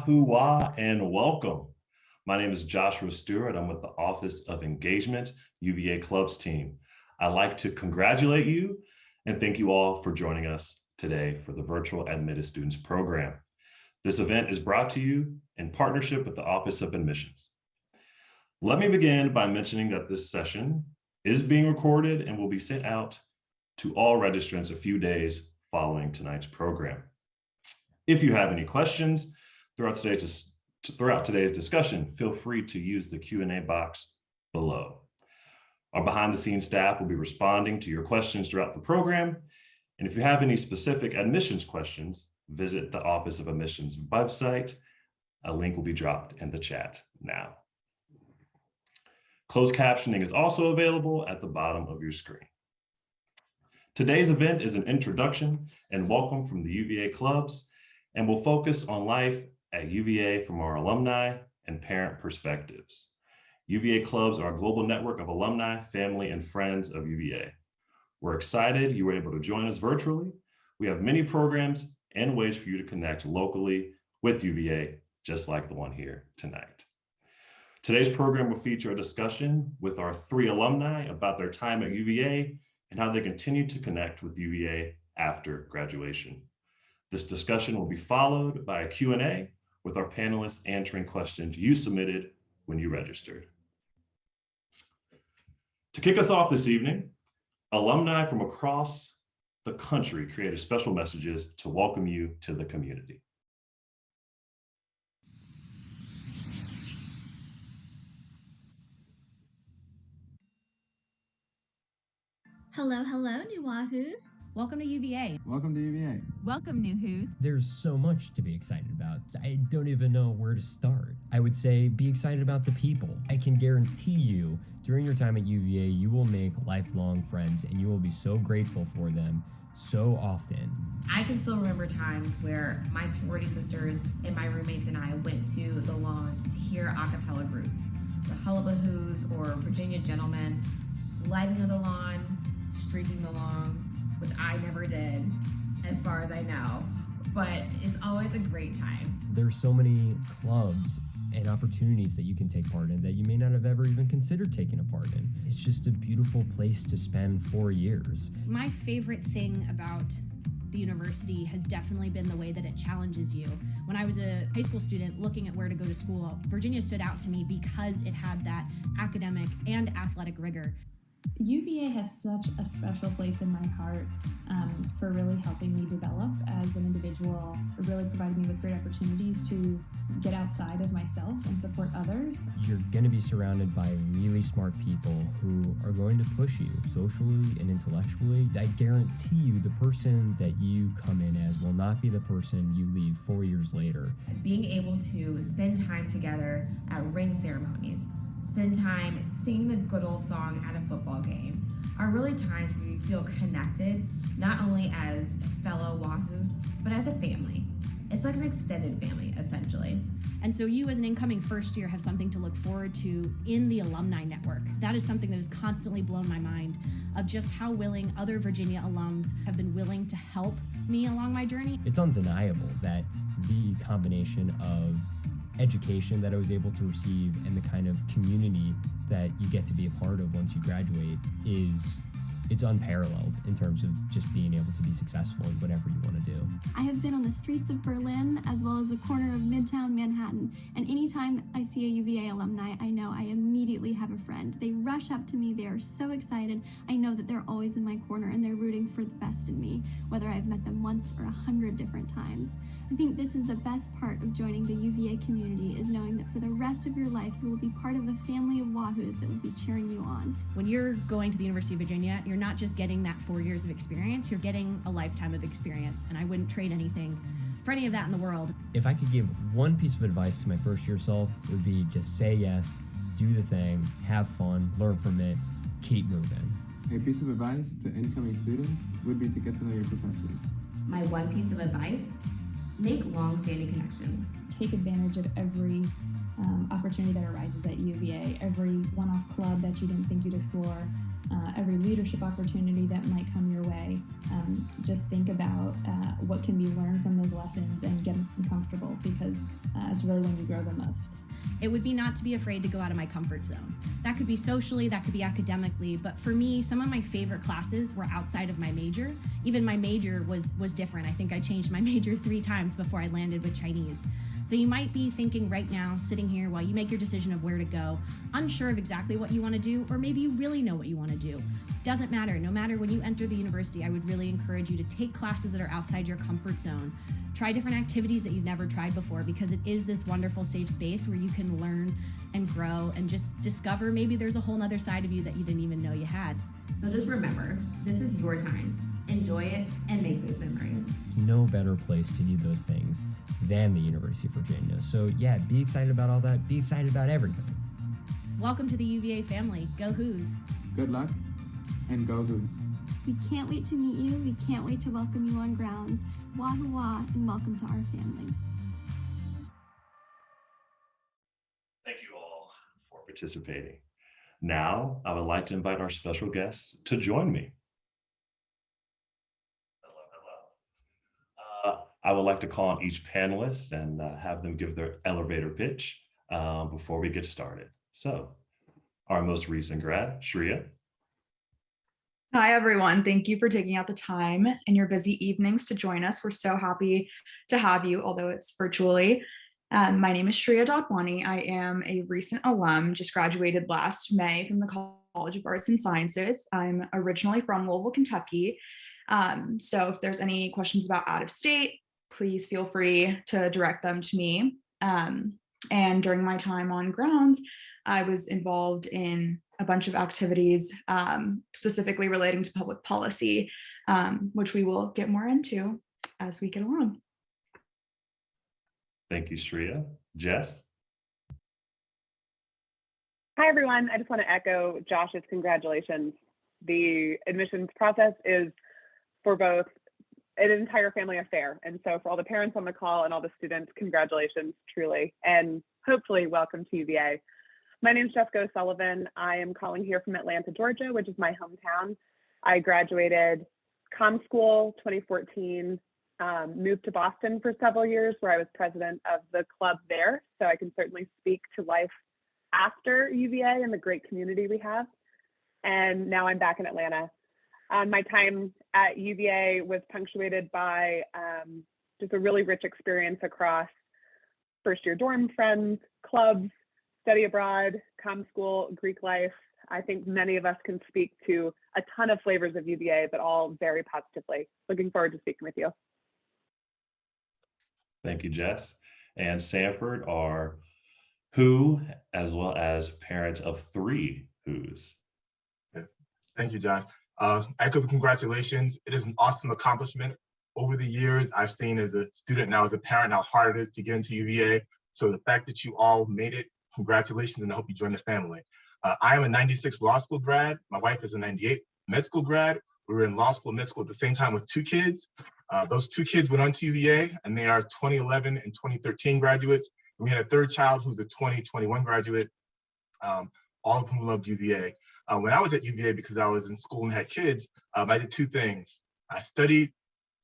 Yahuwah and welcome. My name is Joshua Stewart. I'm with the Office of Engagement, UVA Clubs team. I'd like to congratulate you and thank you all for joining us today for the Virtual Admitted Students Program. This event is brought to you in partnership with the Office of Admissions. Let me begin by mentioning that this session is being recorded and will be sent out to all registrants a few days following tonight's program. If you have any questions throughout today's discussion, feel free to use the Q&A box below. Our behind-the-scenes staff will be responding to your questions throughout the program. And if you have any specific admissions questions, visit the Office of Admissions website. A link will be dropped in the chat now. Closed captioning is also available at the bottom of your screen. Today's event is an introduction and welcome from the UVA clubs, and will focus on life at UVA from our alumni and parent perspectives. UVA clubs are a global network of alumni, family, and friends of UVA. We're excited you were able to join us virtually. We have many programs and ways for you to connect locally with UVA, just like the one here tonight. Today's program will feature a discussion with our 3 alumni about their time at UVA and how they continue to connect with UVA after graduation. This discussion will be followed by a Q&A with our panelists answering questions you submitted when you registered. To kick us off this evening, alumni from across the country created special messages to welcome you to the community. Hello, new Wahoos. Welcome to UVA. Welcome to UVA. Welcome, new Who's. There's so much to be excited about. I don't even know where to start. I would say be excited about the people. I can guarantee you, during your time at UVA, you will make lifelong friends and you will be so grateful for them so often. I can still remember times where my sorority sisters and my roommates and I went to the lawn to hear a cappella groups, the Hullabahoos or Virginia Gentlemen, lighting of the lawn, streaking the lawn, which I never did, as far as I know, but it's always a great time. There's so many clubs and opportunities that you can take part in that you may not have ever even considered taking a part in. It's just a beautiful place to spend 4 years. My favorite thing about the university has definitely been the way that it challenges you. When I was a high school student looking at where to go to school, Virginia stood out to me because it had that academic and athletic rigor. UVA has such a special place in my heart for really helping me develop as an individual, really providing me with great opportunities to get outside of myself and support others. You're going to be surrounded by really smart people who are going to push you socially and intellectually. I guarantee you the person that you come in as will not be the person you leave 4 years later. Being able to spend time together at ring ceremonies, spend time singing the good old song at a football game are really times where you feel connected, not only as fellow Wahoos, but as a family. It's like an extended family, essentially. And so you as an incoming first year have something to look forward to in the alumni network. That is something that has constantly blown my mind of just how willing other Virginia alums have been willing to help me along my journey. It's undeniable that the combination of education that I was able to receive and the kind of community that you get to be a part of once you graduate it's unparalleled in terms of just being able to be successful in whatever you want to do. I have been on the streets of Berlin as well as the corner of Midtown Manhattan, and anytime I see a UVA alumni, I know I immediately have a friend. They rush up to me, they are so excited. I know that they're always in my corner and they're rooting for the best in me, whether I've met them once or 100 different times. I think this is the best part of joining the UVA community, is knowing that for the rest of your life, you will be part of a family of Wahoos that will be cheering you on. When you're going to the University of Virginia, you're not just getting that 4 years of experience, you're getting a lifetime of experience, and I wouldn't trade anything for any of that in the world. If I could give one piece of advice to my first year self, it would be just say yes, do the thing, have fun, learn from it, keep moving. A piece of advice to incoming students would be to get to know your professors. My one piece of advice: make long-standing connections. Take advantage of every opportunity that arises at UVA, every one-off club that you didn't think you'd explore, every leadership opportunity that might come your way. Just think about what can be learned from those lessons and get comfortable, because it's really when you grow the most. It would be not to be afraid to go out of my comfort zone. That could be socially, that could be academically, but for me, some of my favorite classes were outside of my major. Even my major was different. I think I changed my major 3 times before I landed with Chinese. So you might be thinking right now, sitting here while you make your decision of where to go, unsure of exactly what you want to do, or maybe you really know what you want to do. Doesn't matter. No matter when you enter the university, I would really encourage you to take classes that are outside your comfort zone. Try different activities that you've never tried before, because it is this wonderful safe space where you can learn and grow and just discover maybe there's a whole nother side of you that you didn't even know you had. So just remember, this is your time. Enjoy it and make those memories. There's no better place to do those things than the University of Virginia. So yeah, be excited about all that. Be excited about everything. Welcome to the UVA family. Go Hoos. Good luck, and go Hoos. We can't wait to meet you. We can't wait to welcome you on grounds. Wahoo wah, and welcome to our family. Thank you all for participating. Now, I would like to invite our special guests to join me. I would like to call on each panelist and have them give their elevator pitch before we get started. So, our most recent grad, Shreya. Hi, everyone. Thank you for taking out the time in your busy evenings to join us. We're so happy to have you, although it's virtually. My name is Shreya Dadwani. I am a recent alum, just graduated last May from the College of Arts and Sciences. I'm originally from Louisville, Kentucky. So if there's any questions about out of state, please feel free to direct them to me. And during my time on grounds, I was involved in a bunch of activities specifically relating to public policy, which we will get more into as we get along. Thank you, Shreya. Jess? Hi, everyone. I just want to echo Josh's congratulations. The admissions process is for both an entire family affair. And so for all the parents on the call and all the students, congratulations, truly. And hopefully welcome to UVA. My name is Jessica O'Sullivan. I am calling here from Atlanta, Georgia, which is my hometown. I graduated comm school 2014, moved to Boston for several years where I was president of the club there. So I can certainly speak to life after UVA and the great community we have. And now I'm back in Atlanta. My time at UVA was punctuated by just a really rich experience across first year dorm friends, clubs, study abroad, comm school, Greek life. I think many of us can speak to a ton of flavors of UVA, but all very positively. Looking forward to speaking with you. Thank you, Jess. And Sanford are who, as well as parent of 3 who's. Yes. Thank you, Josh. Echo the congratulations. It is an awesome accomplishment. Over the years, I've seen as a student, now as a parent, how hard it is to get into UVA. So the fact that you all made it, congratulations, and I hope you join the family. I am a 96 law school grad. My wife is a 98 med school grad. We were in law school, med school at the same time with 2 kids. Those 2 kids went on to UVA, and they are 2011 and 2013 graduates. And we had a 3rd child who's a 2021 graduate, all of whom loved UVA. When I was at UVA, because I was in school and had kids, I did 2 things. I studied,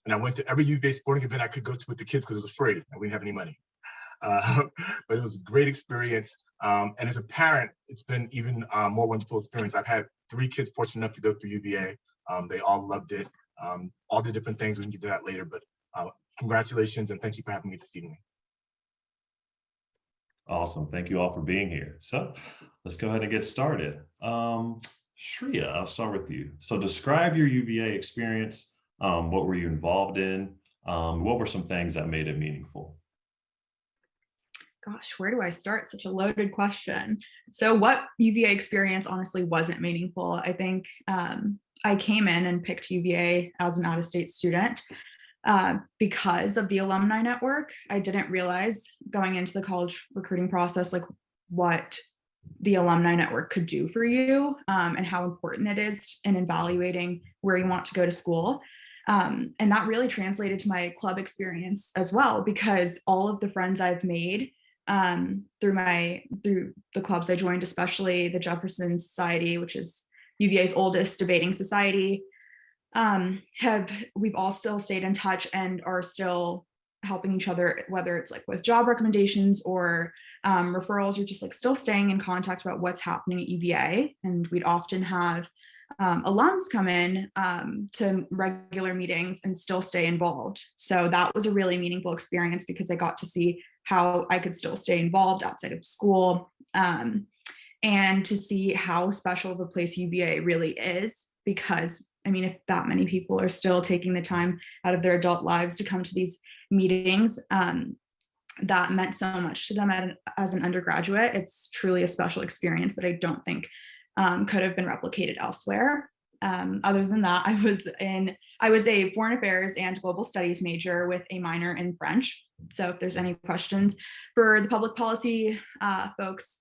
and I went to every UVA sporting event I could go to with the kids because it was free, and we didn't have any money. But it was a great experience. And as a parent, it's been even more wonderful experience. I've had 3 kids fortunate enough to go through UVA. They all loved it. All the different things, we can get to that later, but congratulations and thank you for having me this evening. Awesome. Thank you all for being here. So let's go ahead and get started. Shreya, I'll start with you. So describe your UVA experience. What were you involved in? What were some things that made it meaningful? Gosh, where do I start? Such a loaded question. So what UVA experience honestly wasn't meaningful? I think I came in and picked UVA as an out-of-state student because of the alumni network. I didn't realize going into the college recruiting process, like what the alumni network could do for you and how important it is in evaluating where you want to go to school. And that really translated to my club experience as well, because all of the friends I've made through the clubs I joined, especially the Jefferson Society, which is UVA's oldest debating society. We've all still stayed in touch and are still helping each other, whether it's like with job recommendations or referrals, or just like still staying in contact about what's happening at UVA. And we'd often have alums come in to regular meetings and still stay involved. So that was a really meaningful experience because I got to see how I could still stay involved outside of school, and to see how special of a place UVA really is. Because I mean, if that many people are still taking the time out of their adult lives to come to these meetings, that meant so much to them as an undergraduate. It's truly a special experience that I don't think could have been replicated elsewhere. Other than that, I was a foreign affairs and global studies major with a minor in French. So if there's any questions for the public policy folks,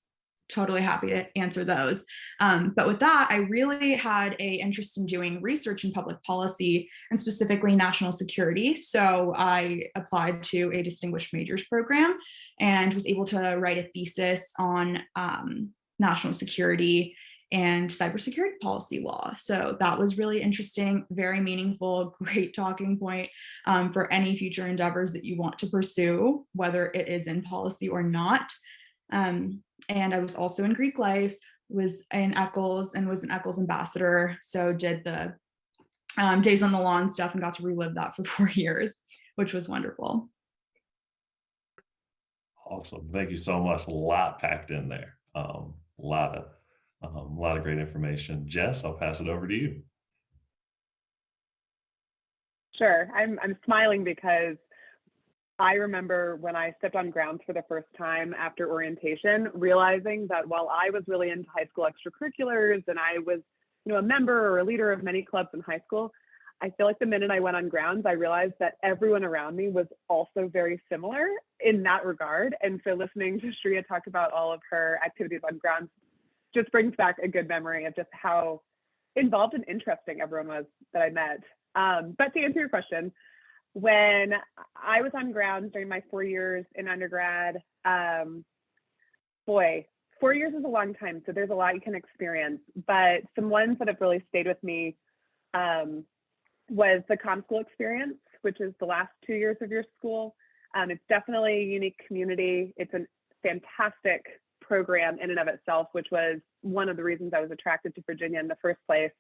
totally happy to answer those. But with that, I really had an interest in doing research in public policy and specifically national security. So I applied to a distinguished majors program and was able to write a thesis on national security and cybersecurity policy law. So that was really interesting, very meaningful, great talking point for any future endeavors that you want to pursue, whether it is in policy or not. And I was also in Greek life, was in Eccles and was an Eccles ambassador. So did the days on the lawn stuff and got to relive that for 4 years, which was wonderful. Awesome. Thank you so much. A lot packed in there. A lot of great information. Jess, I'll pass it over to you. Sure. I'm smiling because I remember when I stepped on grounds for the first time after orientation, realizing that while I was really into high school extracurriculars and I was, a member or a leader of many clubs in high school, I feel like the minute I went on grounds, I realized that everyone around me was also very similar in that regard. And so listening to Shreya talk about all of her activities on grounds just brings back a good memory of just how involved and interesting everyone was that I met. But to answer your question, when I was on grounds during my 4 years in undergrad, 4 years is a long time, so there's a lot you can experience. But some ones that have really stayed with me was the comm school experience, which is the last 2 years of your school. It's definitely a unique community. It's a fantastic program in and of itself, which was one of the reasons I was attracted to Virginia in the first place.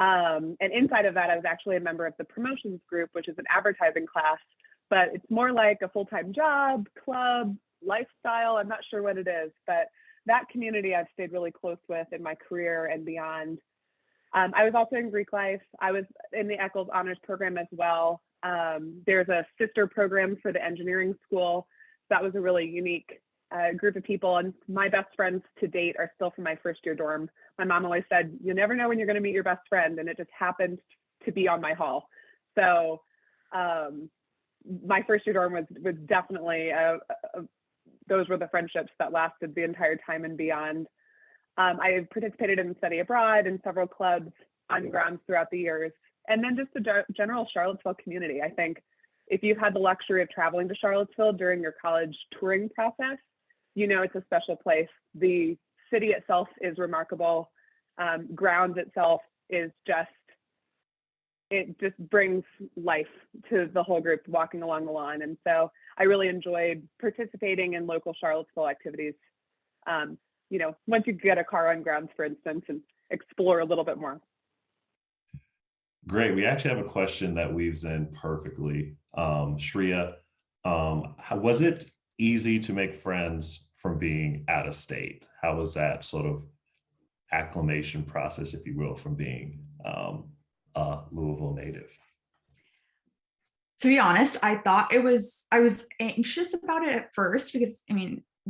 And inside of that, I was actually a member of the promotions group, which is an advertising class, but it's more like a full-time job, club, lifestyle. I'm not sure what it is, but that community I've stayed really close with in my career and beyond. I was also in Greek life. I was in the Eccles Honors Program as well. There's a sister program for the engineering school. That was a really unique group of people, and my best friends to date are still from my first year dorm. My mom always said, you never know when you're going to meet your best friend, and it just happened to be on my hall. So my first year dorm was definitely those were the friendships that lasted the entire time and beyond. I participated in study abroad in several clubs on grounds throughout the years, and then just the general Charlottesville community. I think if you've had the luxury of traveling to Charlottesville during your college touring process, it's a special place. The city itself is remarkable. Grounds itself is it just brings life to the whole group walking along the lawn. And so I really enjoyed participating in local Charlottesville activities. Once you get a car on grounds, for instance, and explore a little bit more. Great. We actually have a question that weaves in perfectly. Shreya, was it easy to make friends from being out of state? How was that sort of acclimation process, if you will, from being a Louisville native? To be honest, I was anxious about it at first because,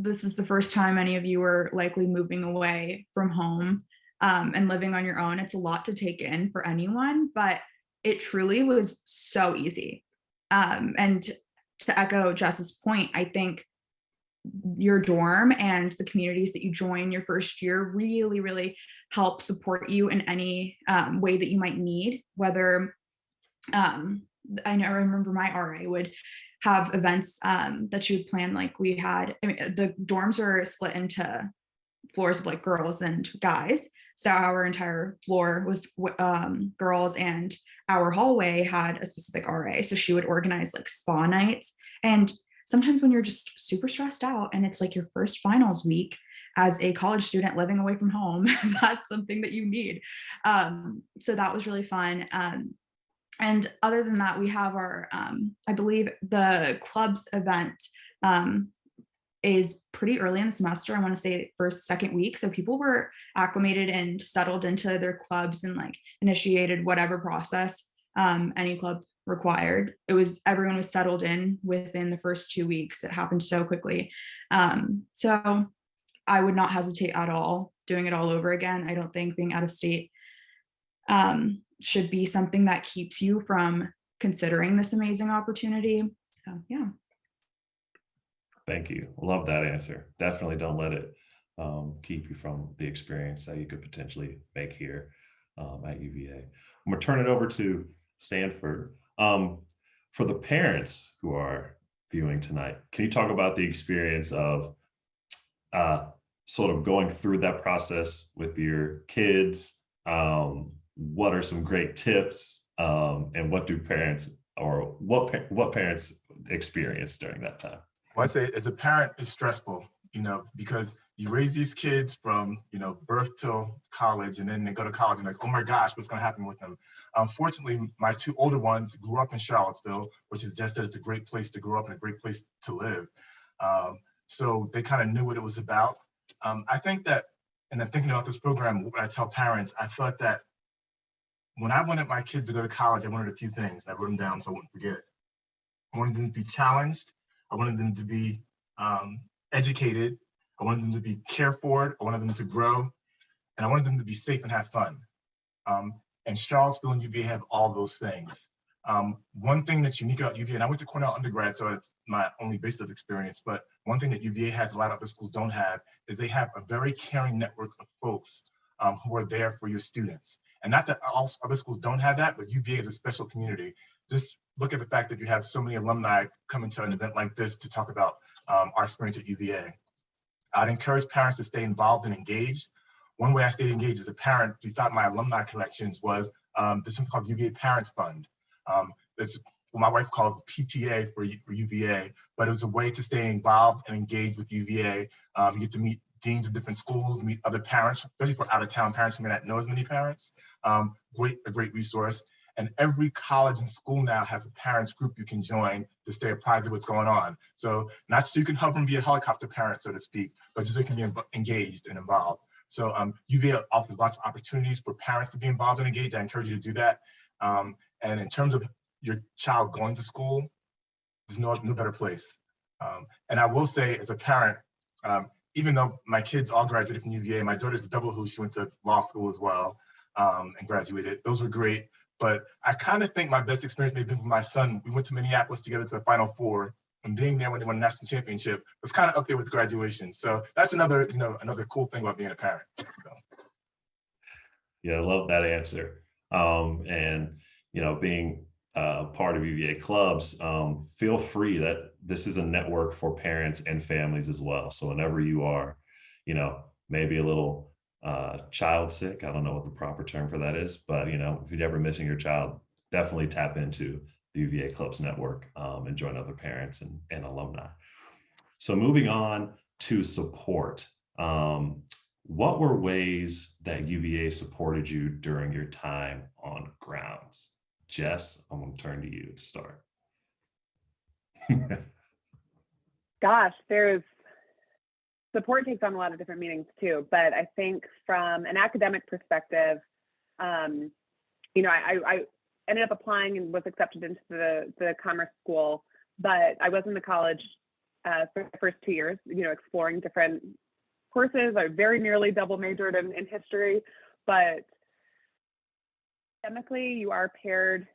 this is the first time any of you are likely moving away from home and living on your own. It's a lot to take in for anyone, but it truly was so easy. And to echo Jess's point, I think your dorm and the communities that you join your first year really, really help support you in any way that you might need, whether I remember my RA would have events that she would plan. Like we had, I mean, the dorms are split into floors of like girls and guys. So our entire floor was girls, and our hallway had a specific RA. So she would organize like spa nights. And sometimes when you're just super stressed out and it's like your first finals week as a college student living away from home, that's something that you need. So that was really fun. And other than that, we have our, I believe the club's event is pretty early in the semester. I want to say first, second week. So people were acclimated and settled into their clubs and like initiated whatever process any club required. Everyone was settled in within the first 2 weeks. It happened so quickly. So I would not hesitate at all doing it all over again. I don't think being out of state should be something that keeps you from considering this amazing opportunity. So yeah. Thank you. Love that answer. Definitely don't let it keep you from the experience that you could potentially make here at UVA. I'm gonna turn it over to Sanford. For the parents who are viewing tonight, can you talk about the experience of sort of going through that process with your kids? What are some great tips, and what do parents or what parents experience during that time? Well, I'd say as a parent, it's stressful, because you raise these kids from, birth till college, and then they go to college and like, oh my gosh, what's going to happen with them? Unfortunately, my two older ones grew up in Charlottesville, which is just as a great place to grow up and a great place to live. So they kind of knew what it was about. I think that, and then thinking about this program, what I tell parents, I thought that when I wanted my kids to go to college, I wanted a few things. I wrote them down so I wouldn't forget. I wanted them to be challenged. I wanted them to be educated. I wanted them to be cared for. I wanted them to grow. And I wanted them to be safe and have fun. And Charlottesville and UVA have all those things. One thing that's unique about UVA, and I went to Cornell undergrad, so it's my only base of experience, but one thing that UVA has a lot of other schools don't have is they have a very caring network of folks who are there for your students. And not that all other schools don't have that, but UVA is a special community. Just look at the fact that you have so many alumni coming to an event like this to talk about our experience at UVA. I'd encourage parents to stay involved and engaged. One way I stayed engaged as a parent, beside my alumni collections, was this thing called UVA Parents Fund. It's what my wife calls PTA for UVA, but it was a way to stay involved and engaged with UVA. You get to meet deans of different schools, meet other parents, especially for out-of-town parents who may not know as many parents. A great resource. And every college and school now has a parents group you can join to stay apprised of what's going on. So not so you can help them be a helicopter parent, so to speak, but just so you can be engaged and involved. So UVA offers lots of opportunities for parents to be involved and engaged. I encourage you to do that. And in terms of your child going to school, there's no better place. And I will say, as a parent, even though my kids all graduated from UVA, my daughter's a double who, she went to law school as well and graduated. Those were great. But I kind of think my best experience may have been with my son. We went to Minneapolis together to the Final Four, and being there when they won the national championship was kind of up there with graduation. So that's another cool thing about being a parent. So. Yeah, I love that answer. And being part of UVA clubs, feel free that this is a network for parents and families as well. So whenever you are, maybe a little child sick, I don't know what the proper term for that is, but if you're ever missing your child, definitely tap into the UVA Clubs Network and join other parents and alumni. So moving on to support. What were ways that UVA supported you during your time on grounds? Jess, I'm going to turn to you to start. Gosh, support takes on a lot of different meanings too, but I think from an academic perspective, I ended up applying and was accepted into the commerce school, but I was in the college for the first 2 years, exploring different courses. I very nearly double majored in history, but academically you are paired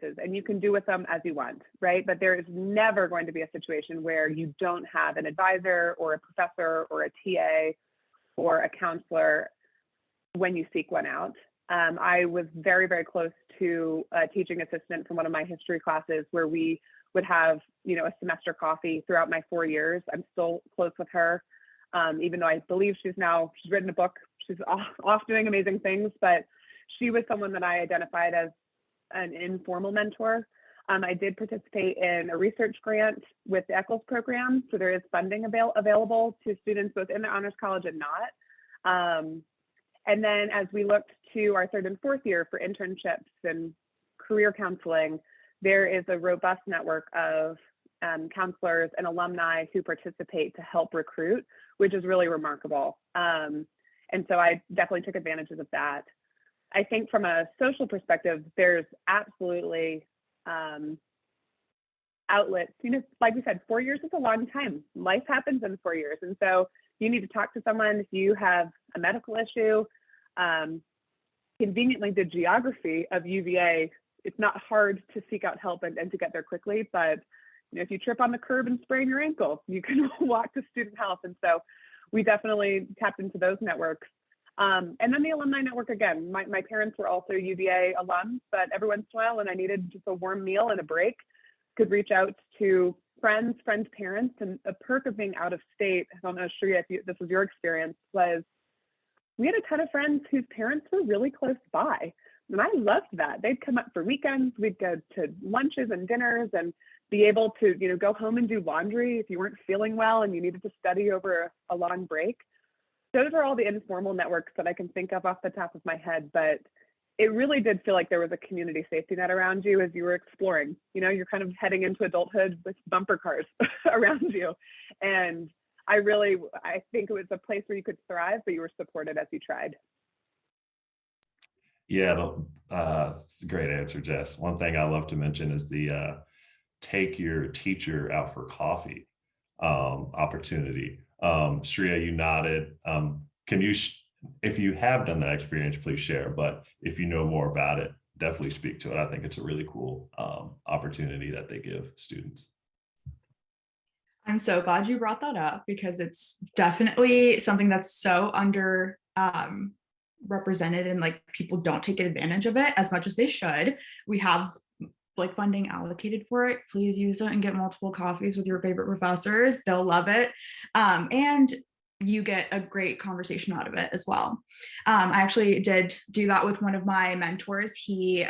and you can do with them as you want, right? But there is never going to be a situation where you don't have an advisor or a professor or a TA or a counselor when you seek one out. I was very, very close to a teaching assistant from one of my history classes where we would have, a semester coffee throughout my 4 years. I'm still close with her, even though I believe she's written a book. She's off doing amazing things, but she was someone that I identified as an informal mentor. I did participate in a research grant with the Eccles program, so there is funding available to students both in the Honors College and not. And then as we looked to our 3rd and 4th year for internships and career counseling, there is a robust network of counselors and alumni who participate to help recruit, which is really remarkable. And so I definitely took advantages of that. I think from a social perspective, there's absolutely outlets. Like we said, 4 years is a long time. Life happens in 4 years. And so you need to talk to someone if you have a medical issue. Conveniently, the geography of UVA, it's not hard to seek out help and to get there quickly. But if you trip on the curb and sprain your ankle, you can walk to student health. And so we definitely tapped into those networks. And then the alumni network again. My parents were also UVA alums, but every once in a while when I needed just a warm meal and a break, could reach out to friends' parents. And a perk of being out of state, I don't know, Shreya, if this was your experience, was we had a ton of friends whose parents were really close by. And I loved that. They'd come up for weekends. We'd go to lunches and dinners and be able to, go home and do laundry if you weren't feeling well and you needed to study over a long break. Those are all the informal networks that I can think of off the top of my head, but it really did feel like there was a community safety net around you as you were exploring. You're kind of heading into adulthood with bumper cars around you. And I think it was a place where you could thrive, but you were supported as you tried. Yeah, it's a great answer, Jess. One thing I love to mention is the take your teacher out for coffee opportunity. Shreya, you nodded. Can you, if you have done that experience, please share. But if you know more about it, definitely speak to it. I think it's a really cool opportunity that they give students. I'm so glad you brought that up because it's definitely something that's so under represented and like people don't take advantage of it as much as they should. We have like funding allocated for it. Please use it and get multiple coffees with your favorite professors. They'll love it. And you get a great conversation out of it as well. I actually did do that with one of my mentors. He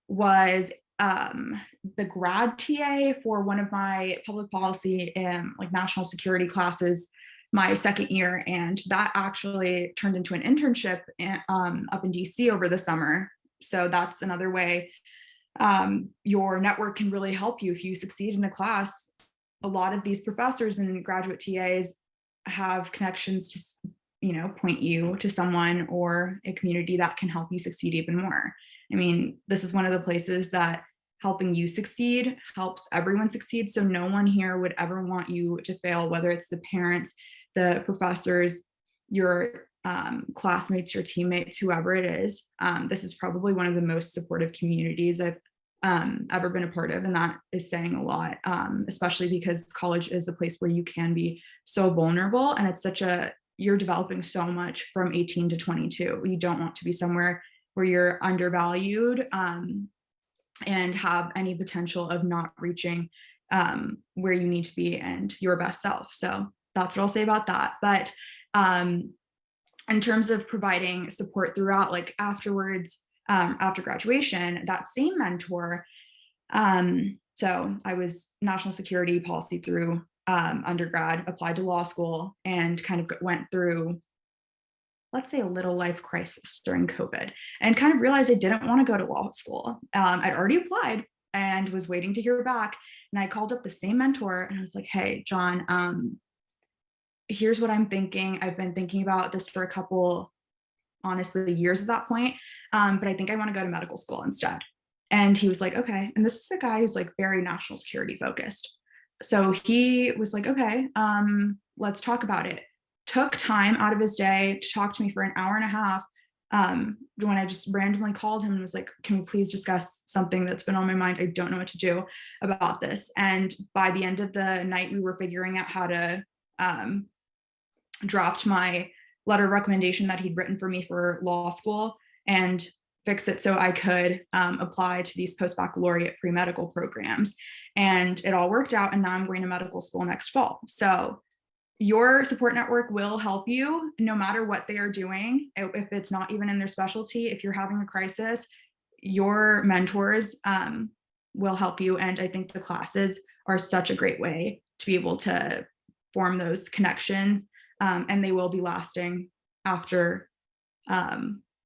was the grad TA for one of my public policy and like national security classes my 2nd year, and that actually turned into an internship up in DC over the summer. So that's another way your network can really help you if you succeed in a class. A lot of these professors and graduate TAs have connections to point you to someone or a community that can help you succeed even more. I mean, this is one of the places that helping you succeed helps everyone succeed. So no one here would ever want you to fail, whether it's the parents, the professors, your classmates, your teammates, whoever it is. This is probably one of the most supportive communities I've ever been a part of. And that is saying a lot, especially because college is a place where you can be so vulnerable. And it's you're developing so much from 18 to 22. You don't want to be somewhere where you're undervalued and have any potential of not reaching where you need to be and your best self. So that's what I'll say about that. But in terms of providing support throughout, like afterwards, after graduation, that same mentor, so I was national security policy through undergrad, applied to law school, and kind of went through, let's say, a little life crisis during COVID, and kind of realized I didn't want to go to law school. I'd already applied and was waiting to hear back. And I called up the same mentor and I was like, hey, John, here's what I'm thinking. I've been thinking about this for a couple, honestly, years at that point. But I think I want to go to medical school instead. And he was like, okay. And this is a guy who's like very national security focused. So he was like, okay, let's talk about it. Took time out of his day to talk to me for an hour and a half. When I just randomly called him and was like, can we please discuss something that's been on my mind? I don't know what to do about this. And by the end of the night, we were figuring out how to dropped my letter of recommendation that he'd written for me for law school and fix it so I could apply to these post-baccalaureate pre-medical programs. And it all worked out, and now I'm going to medical school next fall. So your support network will help you no matter what they are doing. If it's not even in their specialty, if you're having a crisis, your mentors will help you. And I think the classes are such a great way to be able to form those connections, and they will be lasting after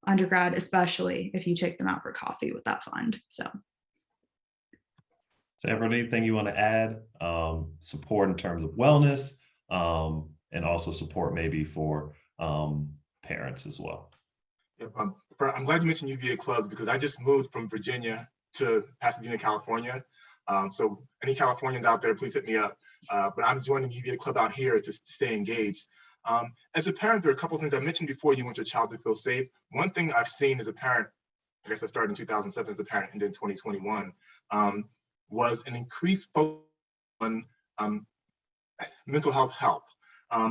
undergrad, especially if you take them out for coffee with that fund. So anything you want to add? Support in terms of wellness, and also support maybe for parents as well. Yep, I'm glad you mentioned UVA clubs, because I just moved from Virginia to Pasadena, California. So any Californians out there, please hit me up. But I'm joining UVA club out here to stay engaged. As a parent, there are a couple of things I mentioned before. You want your child to feel safe. One thing I've seen as a parent, I guess I started in 2007 as a parent and then 2021, was an increased focus on mental health help.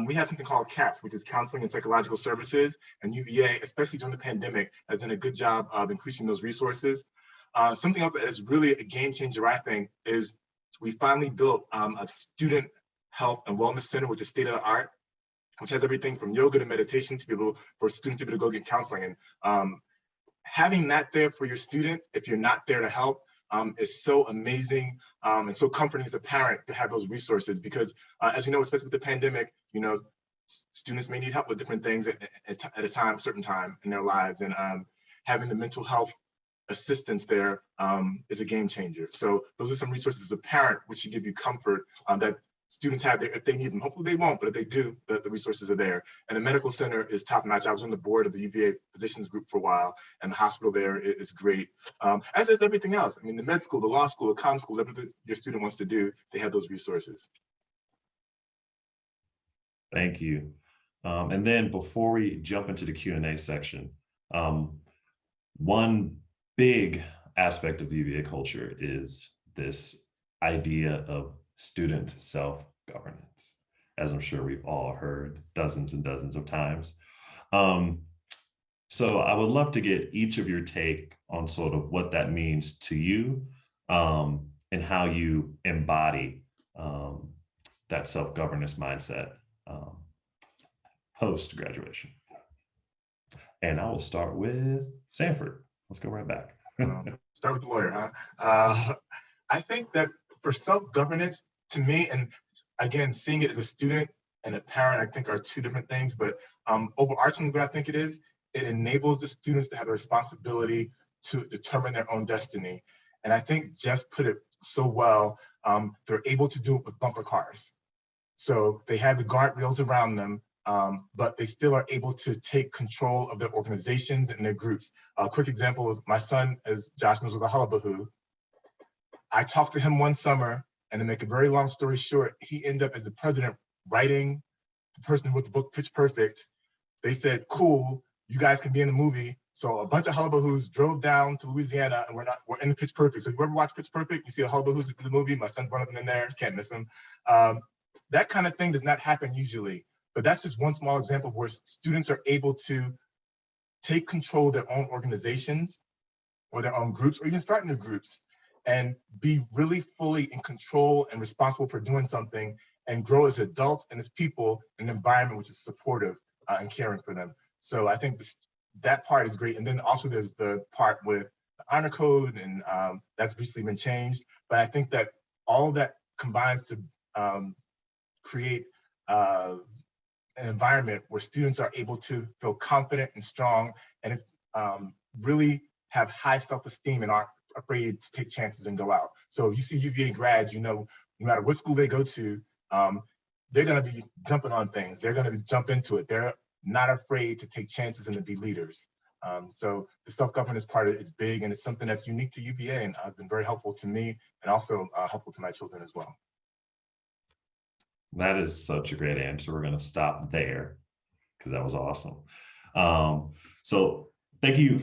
We have something called CAPS, which is Counseling and Psychological Services, and UVA, especially during the pandemic, has done a good job of increasing those resources. Something else that is really a game changer, I think, is we finally built a student health and wellness center, which is state of the art, which has everything from yoga to meditation to be able for students to be able to go get counseling. And having that there for your student, if you're not there to help, is so amazing and so comforting as a parent to have those resources, because as you know, especially with the pandemic, you know, students may need help with different things at a certain time in their lives, and having the mental health assistance there is a game changer. So those are some resources as a parent which should give you comfort that students have there if they need them. Hopefully they won't, but if they do, the resources are there. And the medical center is top notch. I was on the board of the UVA physicians group for a while, and the hospital there is great. As is everything else. I mean, the med school, the law school, the comm school, whatever your student wants to do, they have those resources. Thank you. And then before we jump into the Q&A section, one big aspect of the UVA culture is this idea of student self-governance, as I'm sure we've all heard dozens and dozens of times. So I would love to get each of your take on sort of what that means to you, and how you embody that self-governance mindset post-graduation. And I will start with Sanford. Let's go right back. Start with the lawyer, huh? I think that for self-governance, to me, and again, seeing it as a student and a parent, I think are two different things, but overarching what I think it is, it enables the students to have a responsibility to determine their own destiny. And I think Jess put it so well, they're able to do it with bumper cars. So they have the guardrails around them, but they still are able to take control of their organizations and their groups. A quick example of my son, as Josh knows, was a hullabahoo. I talked to him one summer, and to make a very long story short, he ended up as the president writing the person who wrote the book Pitch Perfect. They said, cool, you guys can be in the movie. So a bunch of hullabahoos drove down to Louisiana, and we're in the Pitch Perfect. So if you ever watch Pitch Perfect, you see the hullabahoos in the movie. My son's one of them in there, can't miss him. That kind of thing does not happen usually, but that's just one small example where students are able to take control of their own organizations or their own groups, or even start new groups, and be really fully in control and responsible for doing something, and grow as adults and as people in an environment which is supportive and caring for them. So I think that part is great. And then also there's the part with the honor code, and that's recently been changed. But I think that all of that combines to create an environment where students are able to feel confident and strong, and really have high self-esteem and aren't afraid to take chances and go out. So if you see UVA grads, you know, no matter what school they go to, they're gonna be jumping on things. They're gonna jump into it. They're not afraid to take chances and to be leaders. So the self-governance part is big, and it's something that's unique to UVA, and has been very helpful to me, and also helpful to my children as well. That is such a great answer. We're going to stop there because that was awesome. So thank you.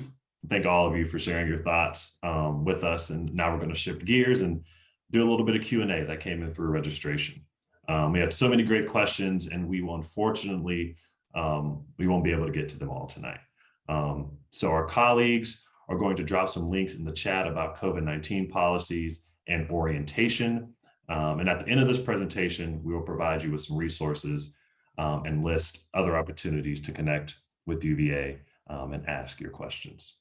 Thank all of you for sharing your thoughts with us. And now we're going to shift gears and do a little bit of Q&A that came in through registration. We had so many great questions, and we will unfortunately we won't be able to get to them all tonight. So our colleagues are going to drop some links in the chat about COVID-19 policies and orientation. And at the end of this presentation, we will provide you with some resources and list other opportunities to connect with UVA and ask your questions.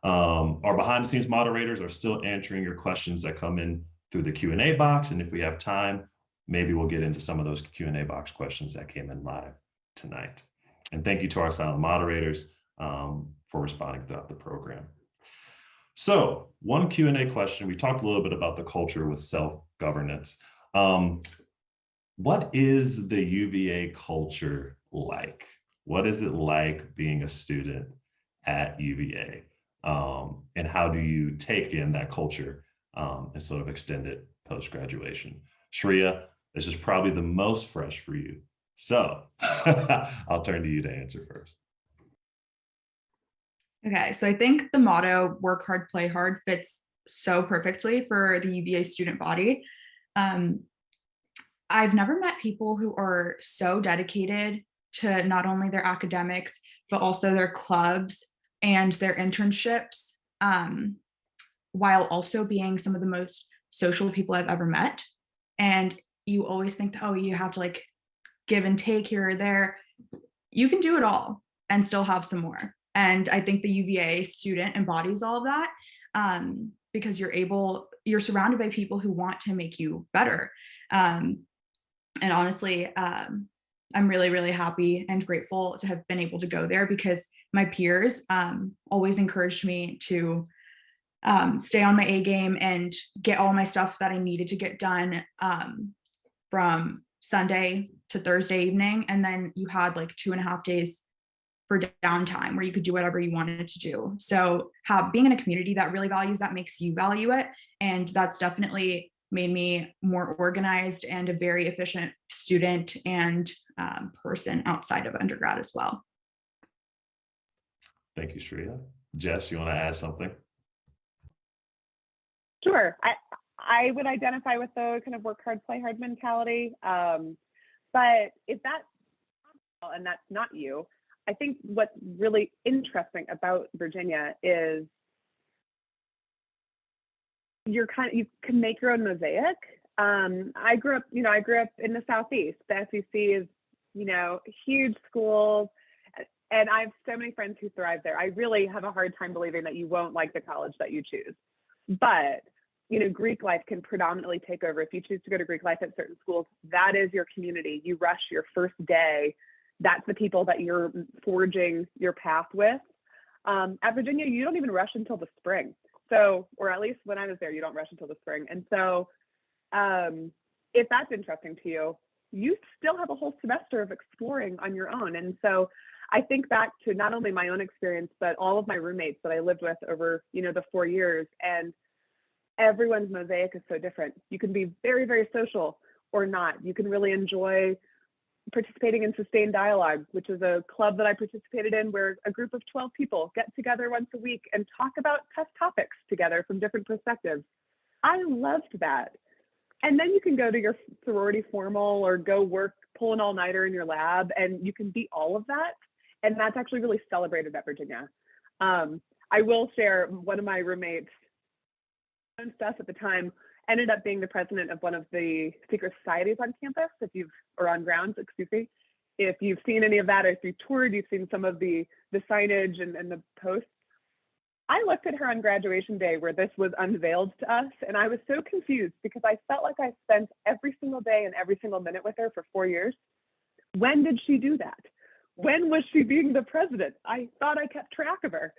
Our behind the scenes moderators are still answering your questions that come in through the Q&A box. And if we have time, maybe we'll get into some of those Q&A box questions that came in live tonight. And thank you to our silent moderators for responding throughout the program. So one Q&A question, we talked a little bit about the culture with self-governance. What is the UVA culture like? What is it like being a student at UVA? And how do you take in that culture and sort of extend it post-graduation? Shreya, this is probably the most fresh for you. So I'll turn to you to answer first. Okay, so I think the motto, work hard, play hard, fits so perfectly for the UVA student body. I've never met people who are so dedicated to not only their academics, but also their clubs and their internships, while also being some of the most social people I've ever met. And you always think, oh, you have to like give and take here or there. You can do it all and still have some more. And I think the UVA student embodies all of that, because you're surrounded by people who want to make you better. And honestly, I'm really, really happy and grateful to have been able to go there, because my peers always encouraged me to stay on my A game and get all my stuff that I needed to get done from Sunday to Thursday evening. And then you had like 2.5 days for downtime where you could do whatever you wanted to do. So being in a community that really values that makes you value it. And that's definitely made me more organized and a very efficient student and person outside of undergrad as well. Thank you, Shreya. Jess, you want to add something? Sure. I would identify with the kind of work hard, play hard mentality. But if that's and that's not you, I think what's really interesting about Virginia is you can make your own mosaic. I grew up in the Southeast. The SEC is, huge schools, and I have so many friends who thrive there. I really have a hard time believing that you won't like the college that you choose. But, Greek life can predominantly take over. If you choose to go to Greek life at certain schools, that is your community. You rush your first day. That's the people that you're forging your path with. At Virginia, you don't even rush until the spring. So, or at least when I was there, you don't rush until the spring. And so if that's interesting to you, you still have a whole semester of exploring on your own. And so I think back to not only my own experience, but all of my roommates that I lived with over, the 4 years, and everyone's mosaic is so different. You can be very, very social or not. You can really enjoy participating in Sustained Dialogue, which is a club that I participated in where a group of 12 people get together once a week and talk about tough topics together from different perspectives. I loved that. And then you can go to your sorority formal or go work, pull an all-nighter in your lab, and you can be all of that. And that's actually really celebrated at Virginia. I will share one of my roommates' own stuff at the time ended up being the president of one of the secret societies on campus, or on grounds, excuse me. If you've seen any of that, or if you've toured, you've seen some of the signage and the posts. I looked at her on graduation day where this was unveiled to us, and I was so confused because I felt like I spent every single day and every single minute with her for 4 years. When did she do that? When was she being the president? I thought I kept track of her.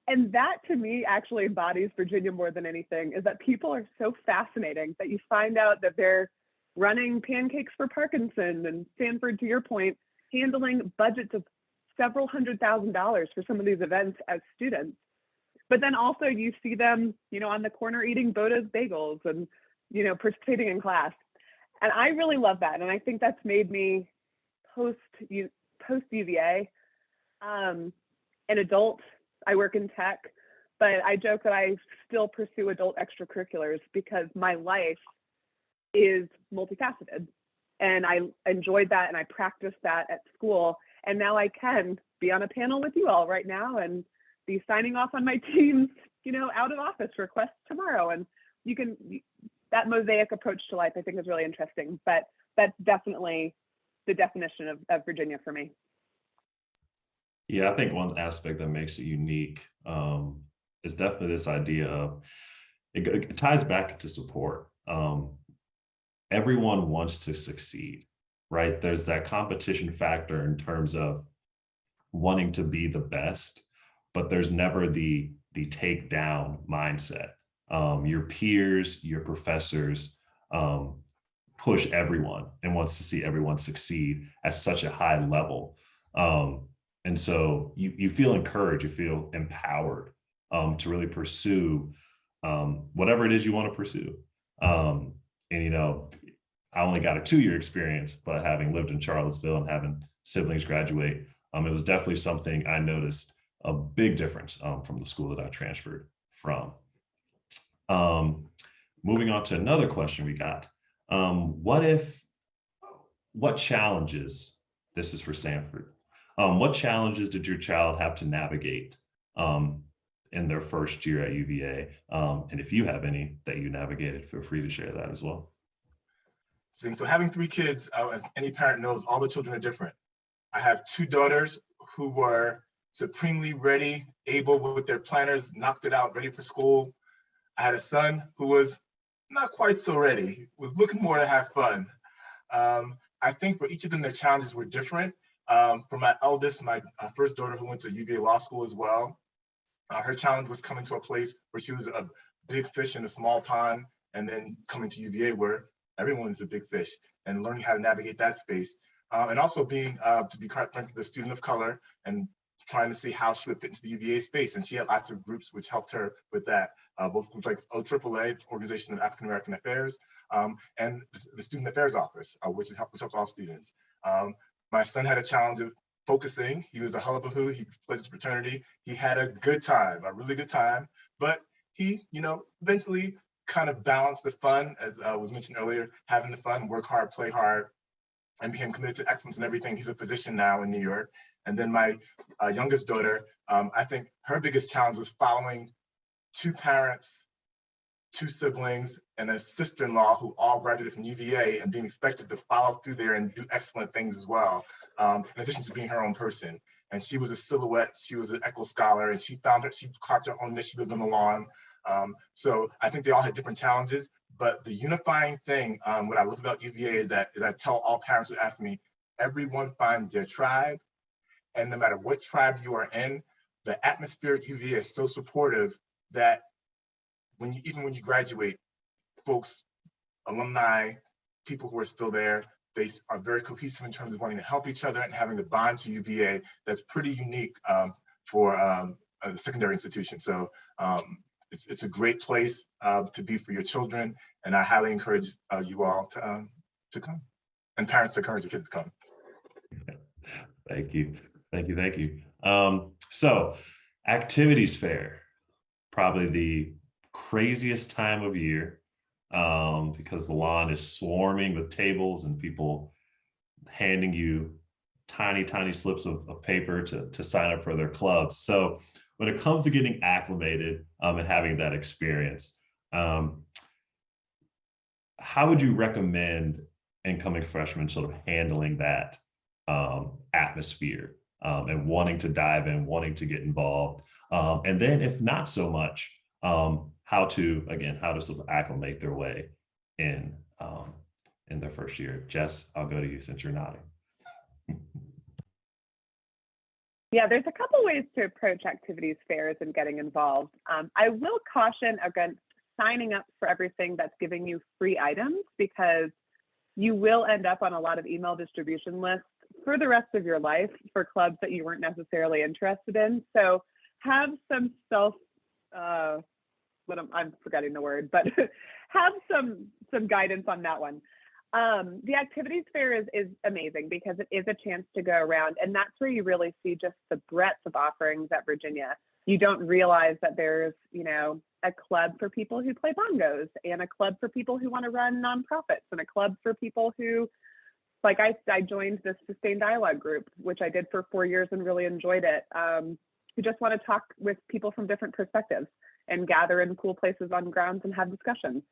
And that to me actually embodies Virginia more than anything, is that people are so fascinating that you find out that they're running pancakes for Parkinson and Stanford, to your point, handling budgets of several $100,000 for some of these events as students. But then also you see them, on the corner eating Boda's bagels and, participating in class. And I really love that. And I think that's made me post UVA, an adult. I work in tech, but I joke that I still pursue adult extracurriculars because my life is multifaceted. And I enjoyed that and I practiced that at school. And now I can be on a panel with you all right now and be signing off on my team's, out of office requests tomorrow. And that mosaic approach to life, I think, is really interesting. But that's definitely the definition of Virginia for me. Yeah, I think one aspect that makes it unique is definitely this idea of it ties back to support. Everyone wants to succeed, right? There's that competition factor in terms of wanting to be the best, but there's never the take down mindset. Your peers, your professors push everyone and wants to see everyone succeed at such a high level. And so you feel encouraged, you feel empowered to really pursue whatever it is you want to pursue. And I only got a 2-year experience, but having lived in Charlottesville and having siblings graduate, it was definitely something I noticed a big difference from the school that I transferred from. Moving on to another question we got. What challenges, this is for Sanford, what challenges did your child have to navigate in their first year at UVA? And if you have any that you navigated, feel free to share that as well. So having 3 kids, as any parent knows, all the children are different. I have 2 daughters who were supremely ready, able with their planners, knocked it out, ready for school. I had a son who was not quite so ready, was looking more to have fun. I think for each of them, their challenges were different. For my eldest, my first daughter who went to UVA Law School as well, her challenge was coming to a place where she was a big fish in a small pond, and then coming to UVA where everyone's a big fish, and learning how to navigate that space. And also being, to be quite frankly, the student of color and trying to see how she would fit into the UVA space. And she had lots of groups which helped her with that, both groups like OAAA, Organization of African American Affairs, and the Student Affairs Office, which helps all students. My son had a challenge of focusing. He was a hullabaloo, he pledged to fraternity. He had a good time, a really good time, but he, eventually kind of balanced the fun, as was mentioned earlier, having the fun, work hard, play hard, and became committed to excellence in everything. He's a physician now in New York. And then my youngest daughter, I think her biggest challenge was following 2 parents, 2 siblings, and a sister-in-law who all graduated from UVA and being expected to follow through there and do excellent things as well, in addition to being her own person. And she was a silhouette, she was an ECHO scholar, and she carved her own niche, she lived on the lawn. So I think they all had different challenges, but the unifying thing, what I love about UVA is that I tell all parents who ask me, everyone finds their tribe, and no matter what tribe you are in, the atmosphere at UVA is so supportive that even when you graduate, folks, alumni, people who are still there, they are very cohesive in terms of wanting to help each other and having the bond to UVA that's pretty unique for a secondary institution. So it's a great place to be for your children, and I highly encourage you all to come, and parents to encourage your kids to come. Thank you. So activities fair, probably the craziest time of year because the lawn is swarming with tables and people handing you tiny slips of paper to sign up for their clubs. So when it comes to getting acclimated and having that experience, how would you recommend incoming freshmen sort of handling that atmosphere and wanting to dive in, wanting to get involved? And then if not so much, how to sort of acclimate their way in their first year. Jess, I'll go to you since you're nodding. Yeah, there's a couple ways to approach activities fairs and getting involved. I will caution against signing up for everything that's giving you free items, because you will end up on a lot of email distribution lists for the rest of your life for clubs that you weren't necessarily interested in. So have some I'm forgetting the word, but have some guidance on that one. The activities fair is amazing because it is a chance to go around, and that's where you really see just the breadth of offerings at Virginia. You don't realize that there's, a club for people who play bongos, and a club for people who want to run nonprofits, and a club for people who like I joined this sustained dialogue group, which I did for 4 years and really enjoyed it. We just want to talk with people from different perspectives and gather in cool places on grounds and have discussions.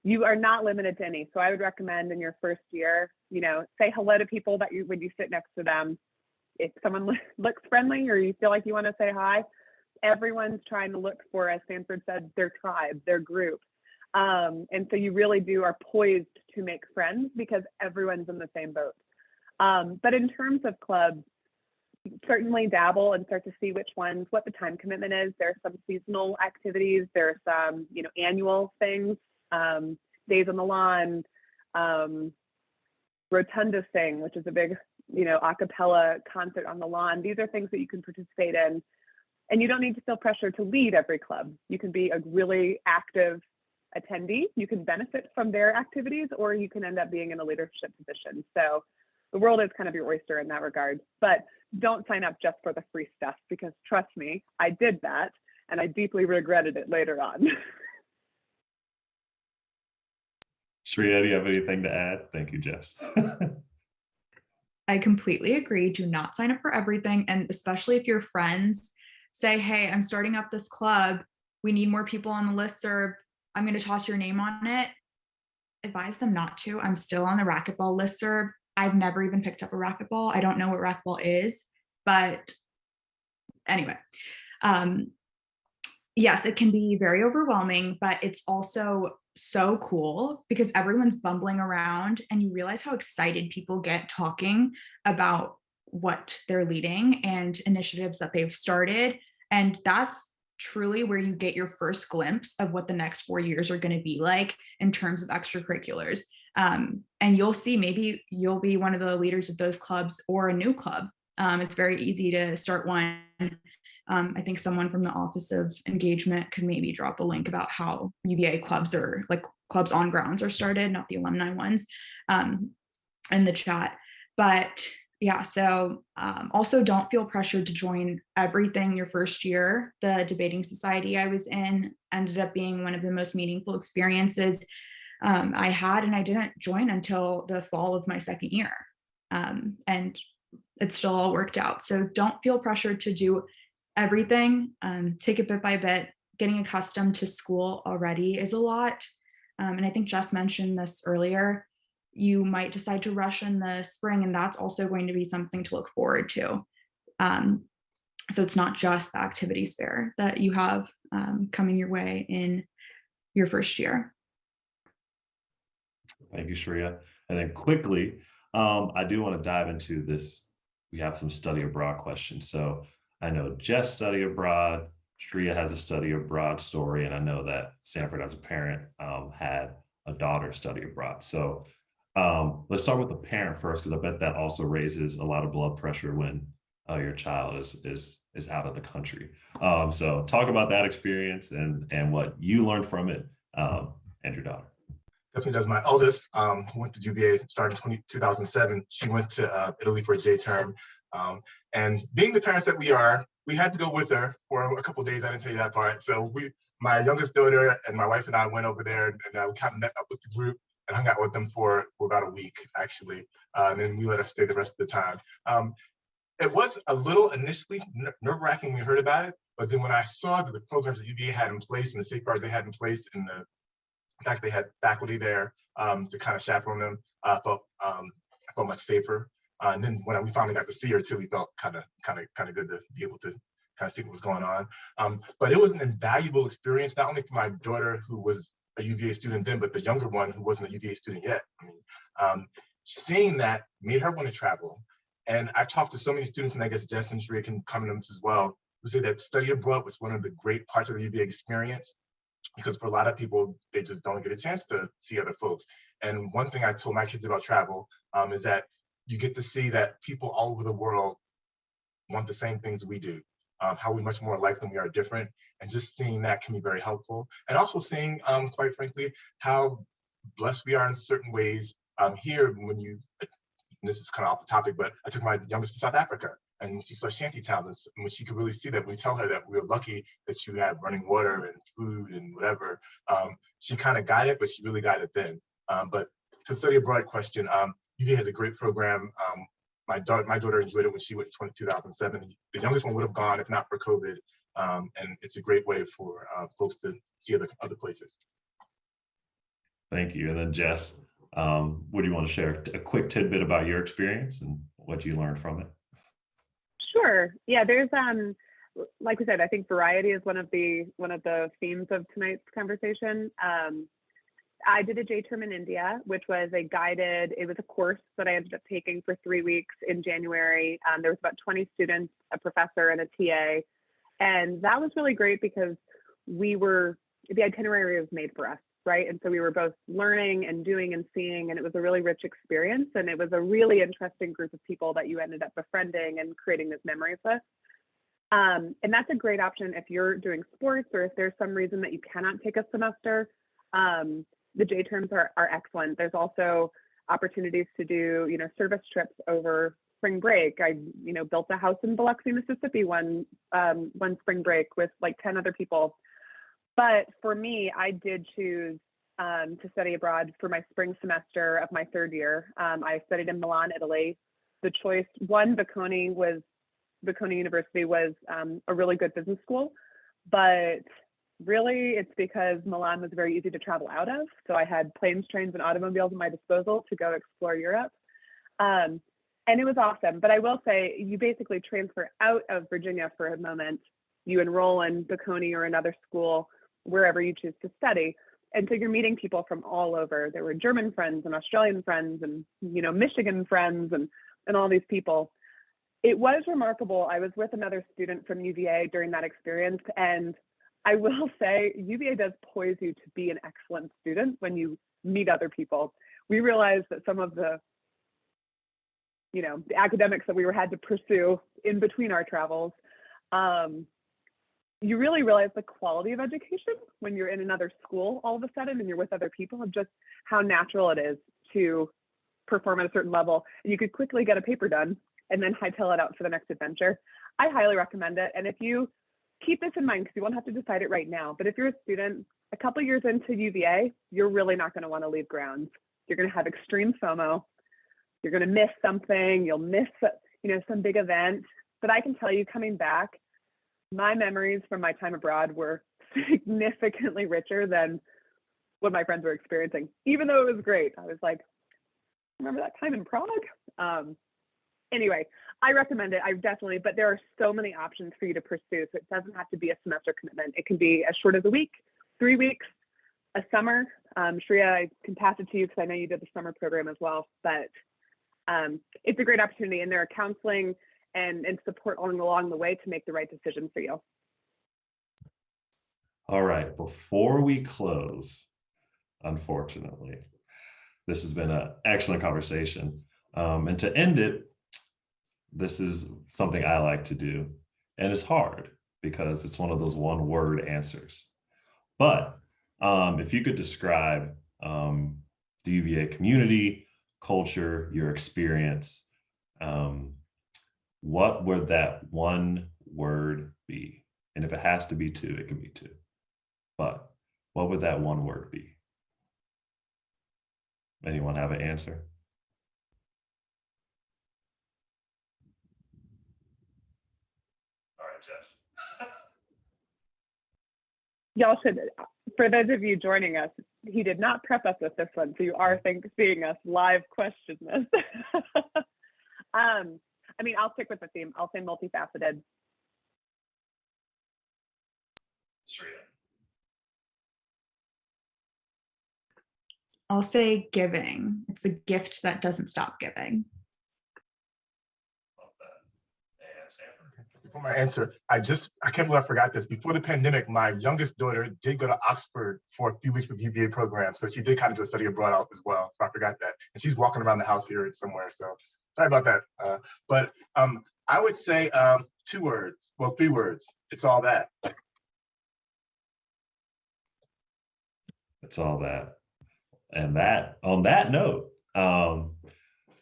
You are not limited to any. So I would recommend in your first year, say hello to people that when you sit next to them. If someone looks friendly or you feel like you want to say hi, everyone's trying to look for, as Sanford said, their tribe, their group. And so you really are poised to make friends because everyone's in the same boat. But in terms of clubs, certainly dabble and start to see what the time commitment is. There are some seasonal activities. There are some, annual things, days on the lawn, Rotunda Sing, which is a big, a cappella concert on the lawn. These are things that you can participate in. And you don't need to feel pressure to lead every club. You can be a really active attendee. You can benefit from their activities, or you can end up being in a leadership position. So the world is kind of your oyster in that regard. But don't sign up just for the free stuff, because trust me, I did that and I deeply regretted it later on. Shreya, do you have anything to add? Thank you, Jess. I completely agree. Do not sign up for everything. And especially if your friends say, hey, I'm starting up this club. We need more people on the listserv. I'm going to toss your name on it. Advise them not to. I'm still on the racquetball listserv. I've never even picked up a racquetball. I don't know what racquetball is, but anyway, yes, it can be very overwhelming, but it's also so cool because everyone's bumbling around and you realize how excited people get talking about what they're leading and initiatives that they've started. And that's truly where you get your first glimpse of what the next 4 years are going to be like in terms of extracurriculars. And you'll see, maybe you'll be one of the leaders of those clubs or a new club. It's very easy to start one. I think someone from the Office of Engagement could maybe drop a link about how UVA clubs are, like clubs on grounds are started, not the alumni ones, in the chat. But yeah, so also don't feel pressured to join everything your first year. The debating society I was in ended up being one of the most meaningful experiences I had, and I didn't join until the fall of my second year. And it still all worked out. So don't feel pressured to do everything. Take it bit by bit. Getting accustomed to school already is a lot. And I think Jess mentioned this earlier. You might decide to rush in the spring, and that's also going to be something to look forward to. So it's not just the activities fair that you have coming your way in your first year. Thank you, Shreya. And then quickly, I do want to dive into this. We have some study abroad questions. So I know Jess studied abroad, Shreya has a study abroad story, and I know that Sanford as a parent had a daughter study abroad. So let's start with the parent first, because I bet that also raises a lot of blood pressure when your child is out of the country. So talk about that experience and what you learned from it and your daughter. Definitely does. My eldest who went to UVA, started in 2007. She went to Italy for a J term. And being the parents that we are, we had to go with her for a couple of days. I didn't tell you that part. So my youngest daughter and my wife and I went over there, and we kind of met up with the group and hung out with them for about a week, actually. And then we let her stay the rest of the time. It was a little initially nerve-wracking when we heard about it, but then when I saw that the programs that UVA had in place and the safeguards they had in place, and the fact they had faculty there to kind of chaperone them, I felt much safer. And then when we finally got to see her too, we felt kind of good to be able to kind of see what was going on. But it was an invaluable experience, not only for my daughter, who was a UVA student then, but the younger one who wasn't a UVA student yet. Seeing that made her want to travel. And I've talked to so many students, and I guess Jess and Shreya can comment on this as well, who say that study abroad was one of the great parts of the UVA experience, because for a lot of people, they just don't get a chance to see other folks. And one thing I told my kids about travel is that you get to see that people all over the world want the same things we do, how we're much more alike than we are different. And just seeing that can be very helpful. And also seeing, quite frankly, how blessed we are in certain ways here. When this is kind of off the topic, but I took my youngest to South Africa, and when she saw shanty towns, and when she could really see that, we tell her that we were lucky that you had running water and food and whatever, she kind of got it, but she really got it then. But to the study abroad question, UVA has a great program. My daughter enjoyed it when she went in 2007. The youngest one would have gone if not for COVID. And it's a great way for folks to see other places. Thank you. And then Jess, what do you want to share? A quick tidbit about your experience and what you learned from it? Sure. Yeah, there's like we said, I think variety is one of the themes of tonight's conversation. I did a J-term in India, which was it was a course that I ended up taking for 3 weeks in January. There was about 20 students, a professor and a TA. And that was really great because the itinerary was made for us, right? And so we were both learning and doing and seeing, and it was a really rich experience. And it was a really interesting group of people that you ended up befriending and creating those memories with. And that's a great option if you're doing sports or if there's some reason that you cannot take a semester. The J terms are excellent. There's also opportunities to do, service trips over spring break. I, built a house in Biloxi, Mississippi one spring break with like 10 other people. But for me, I did choose to study abroad for my spring semester of my third year. I studied in Milan, Italy. The choice, Bocconi University was a really good business school, but really it's because Milan was very easy to travel out of. So I had planes, trains, and automobiles at my disposal to go explore Europe. And it was awesome. But I will say, you basically transfer out of Virginia for a moment. You enroll in Bocconi or another school, wherever you choose to study. And so you're meeting people from all over. There were German friends and Australian friends and, Michigan friends and all these people. It was remarkable. I was with another student from UVA during that experience. And I will say UVA does poise you to be an excellent student when you meet other people. We realized that some of the academics that we had to pursue in between our travels, you really realize the quality of education when you're in another school all of a sudden and you're with other people, of just how natural it is to perform at a certain level. And you could quickly get a paper done and then hightail it out for the next adventure. I highly recommend it. And if you keep this in mind, because you won't have to decide it right now, but if you're a student, a couple years into UVA, you're really not going to want to leave grounds. You're going to have extreme FOMO. You're going to miss something. You'll miss, some big event. But I can tell you, coming back, my memories from my time abroad were significantly richer than what my friends were experiencing. Even though it was great, I was like, remember that time in Prague? Anyway, I recommend it. But there are so many options for you to pursue. So it doesn't have to be a semester commitment. It can be as short as a week, 3 weeks, a summer. Shreya, I can pass it to you because I know you did the summer program as well. But it's a great opportunity, and there are counseling and support along the way to make the right decision for you. All right, before we close, unfortunately, this has been an excellent conversation. And to end it, this is something I like to do, and it's hard because it's one of those one-word answers. But if you could describe the UVA community, culture, your experience, what would that one word be? And if it has to be two, it can be two. But what would that one word be? Anyone have an answer? All right, Jess. Y'all should, for those of you joining us, he did not prep us with this one, so you are seeing us live question this. I'll stick with the theme. I'll say multifaceted. Shreya. I'll say giving. It's a gift that doesn't stop giving. Love that. And Sanford. Before my answer, I can't believe I forgot this. Before the pandemic, my youngest daughter did go to Oxford for a few weeks with the UVA program. So she did kind of do a study abroad out as well. So I forgot that. And she's walking around the house here somewhere. So sorry about that. But I would say 3 words. It's all that. It's all that. And on that note,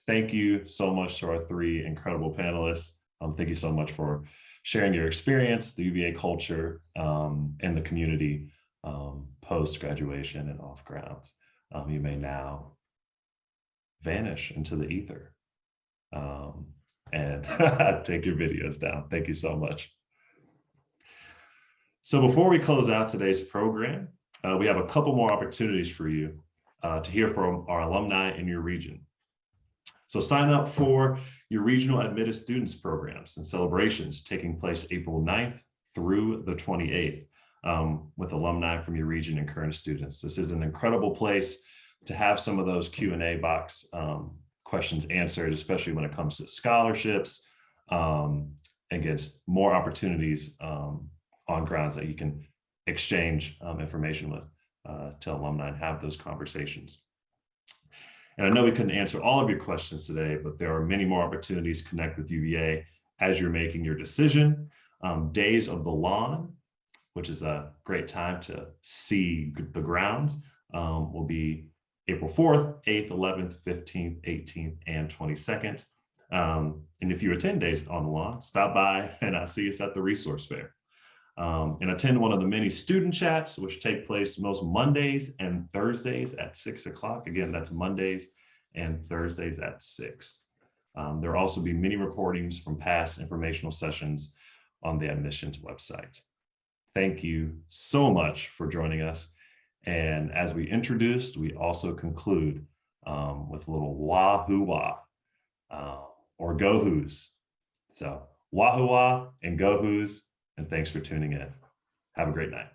thank you so much to our 3 incredible panelists. Thank you so much for sharing your experience, the UVA culture, and the community post-graduation and off grounds. You may now vanish into the ether and take your videos down. Thank you so much. So before we close out today's program, we have a couple more opportunities for you to hear from our alumni in your region. So sign up for your regional admitted students programs and celebrations taking place April 9th through the 28th with alumni from your region and current students. This is an incredible place to have some of those Q&A box questions answered, especially when it comes to scholarships, and gets more opportunities on grounds that you can exchange information with to alumni and have those conversations. And I know we couldn't answer all of your questions today, but there are many more opportunities to connect with UVA as you're making your decision. Days of the Lawn, which is a great time to see the grounds, will be April 4th, 8th, 11th, 15th, 18th, and 22nd. And if you attend Days on the Lawn, stop by and see us at the resource fair. And attend one of the many student chats, which take place most Mondays and Thursdays at 6 o'clock. Again, that's Mondays and Thursdays at 6. There will also be many recordings from past informational sessions on the admissions website. Thank you so much for joining us. And as we introduced, we also conclude with a little wah-hoo-wah or go Who's. So wah-hoo-wah and go Who's. And thanks for tuning in. Have a great night.